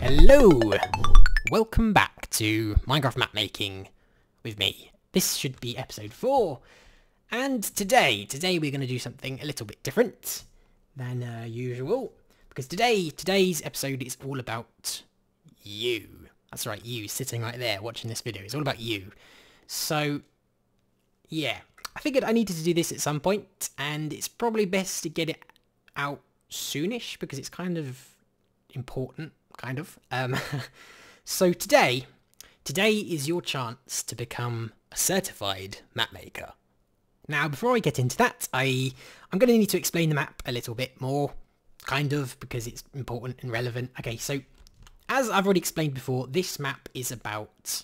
Hello! Welcome back to Minecraft map making with me. This should be episode 4. And today we're going to do something a little bit different than usual. Because today's episode is all about you. That's right, you sitting right there watching this video. It's all about you. So, yeah. I figured I needed to do this at some point, and it's probably best to get it out soonish because it's kind of important, kind of. So today is your chance to become a certified map maker. Now, before I get into that, I'm going to need to explain the map a little bit more, kind of, because it's important and relevant. Okay, so as I've already explained before, this map is about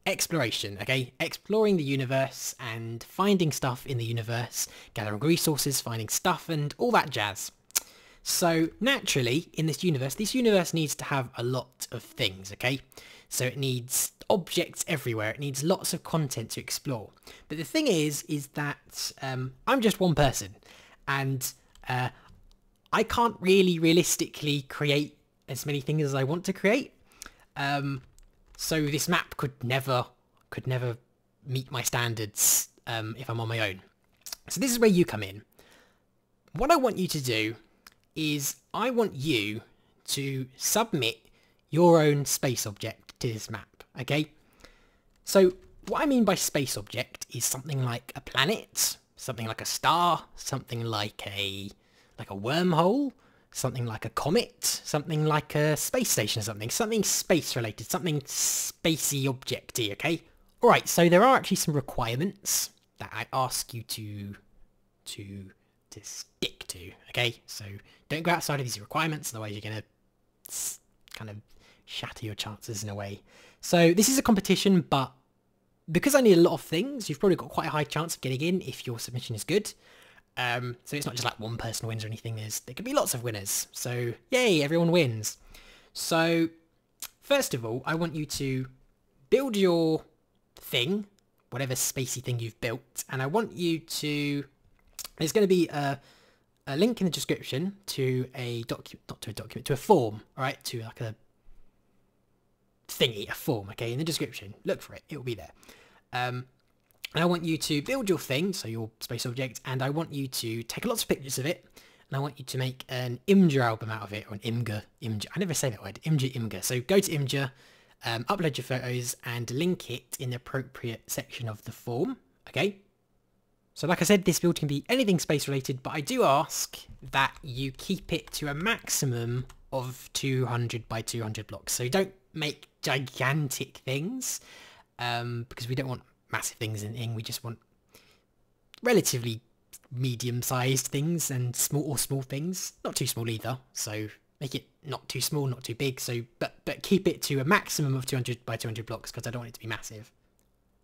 exploration, okay? Exploring the universe and finding stuff in the universe, gathering resources, finding stuff and all that jazz. So naturally, in this universe needs to have a lot of things, okay? So it needs objects everywhere. It needs lots of content to explore. But the thing is that I'm just one person, and I can't really realistically create as many things as I want to create. So this map could never meet my standards if I'm on my own. So this is where you come in. What I want you to do is I want you to submit your own space object to this map, okay? So what I mean by space object is something like a planet, something like a star, something like a wormhole, something like a comet, something like a space station or something space related, something spacey objecty, okay? Alright, so there are actually some requirements that I ask you to stick to, okay? So don't go outside of these requirements, otherwise you're going to kind of shatter your chances in a way. So this is a competition, but because I need a lot of things, you've probably got quite a high chance of getting in if your submission is good. So it's not just like one person wins or anything, there could be lots of winners. So yay, everyone wins. So first of all, I want you to build your thing, whatever spacey thing you've built, and I want you to, there's going to be a link in the description to a to a form, alright, to like a thingy, a form, okay, in the description. Look for it, it will be there. And I want you to build your thing, so your space object, and I want you to take lots of pictures of it, and I want you to make an Imgur album out of it, or an Imgur, I never say that word, Imgur. So go to Imgur, upload your photos, and link it in the appropriate section of the form, okay? So like I said, this build can be anything space related, but I do ask that you keep it to a maximum of 200 by 200 blocks. So don't make gigantic things, because we don't want massive things in, we just want relatively medium-sized things and small things, not too small either. So make it not too small, not too big. So but keep it to a maximum of 200 by 200 blocks because I don't want it to be massive.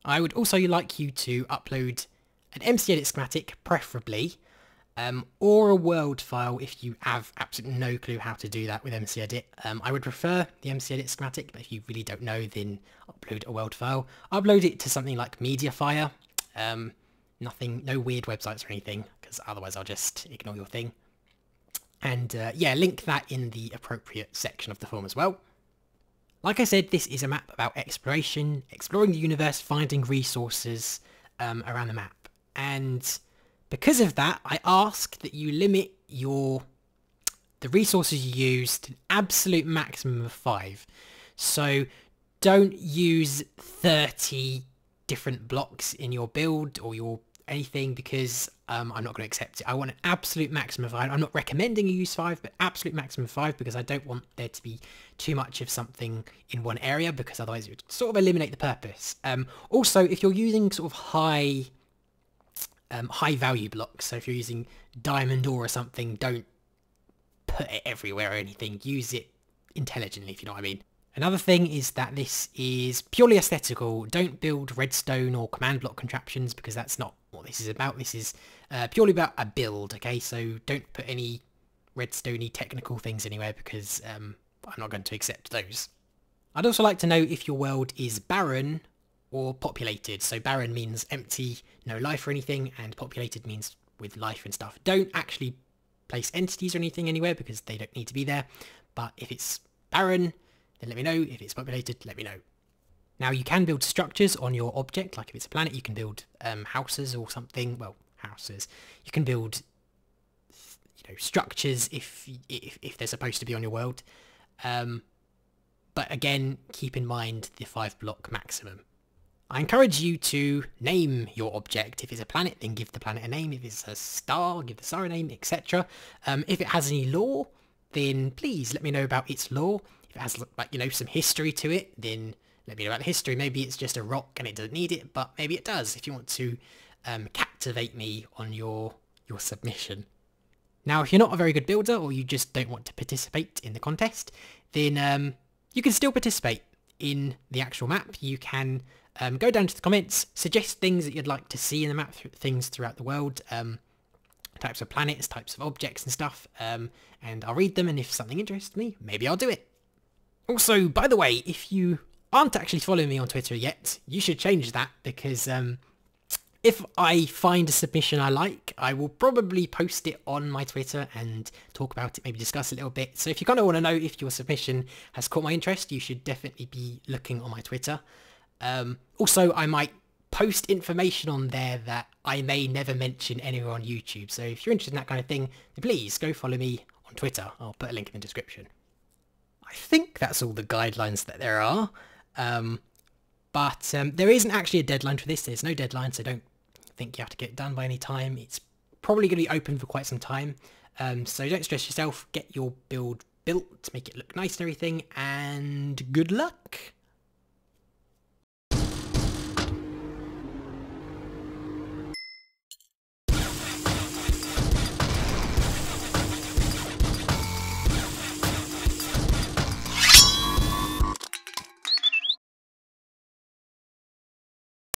I would also like you to upload an MC-Edit schematic, preferably, or a world file if you have absolutely no clue how to do that with MC-Edit. I would prefer the MC-Edit schematic, but if you really don't know, then upload a world file. Upload it to something like Mediafire. No weird websites or anything, because otherwise I'll just ignore your thing. And yeah, link that in the appropriate section of the form as well. Like I said, this is a map about exploration, exploring the universe, finding resources around the map. And because of that, I ask that you limit the resources you use to an absolute maximum of 5. So don't use 30 different blocks in your build or your anything, because I'm not going to accept it. I want an absolute maximum of 5. I'm not recommending you use 5, but absolute maximum of 5, because I don't want there to be too much of something in one area, because otherwise it would sort of eliminate the purpose. Also, if you're using sort of high value blocks, so if you're using diamond ore or something, don't put it everywhere or anything. Use it intelligently, if you know what I mean. Another thing is that this is purely aesthetical. Don't build redstone or command block contraptions, because that's not what this is about. This is purely about a build, okay? So don't put any redstoney technical things anywhere, because I'm not going to accept those. I'd also like to know if your world is barren or populated. So barren means empty, no life or anything, and populated means with life and stuff. Don't actually place entities or anything anywhere because they don't need to be there. But if it's barren, then let me know. If it's populated, let me know. Now you can build structures on your object, like if it's a planet, you can build houses or something. Well, houses. You can build, structures if they're supposed to be on your world. But again, keep in mind the 5-block maximum. I encourage you to name your object. If it's a planet, then give the planet a name. If it's a star, give the star a name, etc. If it has any lore, then please let me know about its lore. If it has, some history to it, then let me know about the history. Maybe it's just a rock and it doesn't need it, but maybe it does if you want to captivate me on your submission. Now, if you're not a very good builder or you just don't want to participate in the contest, then you can still participate in the actual map. You can go down to the comments, suggest things that you'd like to see in the map, things throughout the world, types of planets, types of objects and stuff, and I'll read them, and if something interests me, maybe I'll do it. Also, by the way, if you aren't actually following me on Twitter yet, you should change that, because if I find a submission I like, I will probably post it on my Twitter and talk about it, maybe discuss a little bit. So if you kind of want to know if your submission has caught my interest, you should definitely be looking on my Twitter. Also, I might post information on there that I may never mention anywhere on YouTube. So if you're interested in that kind of thing, then please go follow me on Twitter. I'll put a link in the description. I think that's all the guidelines that there are. But there isn't actually a deadline for this. There's no deadline, so don't think you have to get it done by any time. It's probably going to be open for quite some time. So don't stress yourself. Get your build built, make it look nice and everything, and good luck.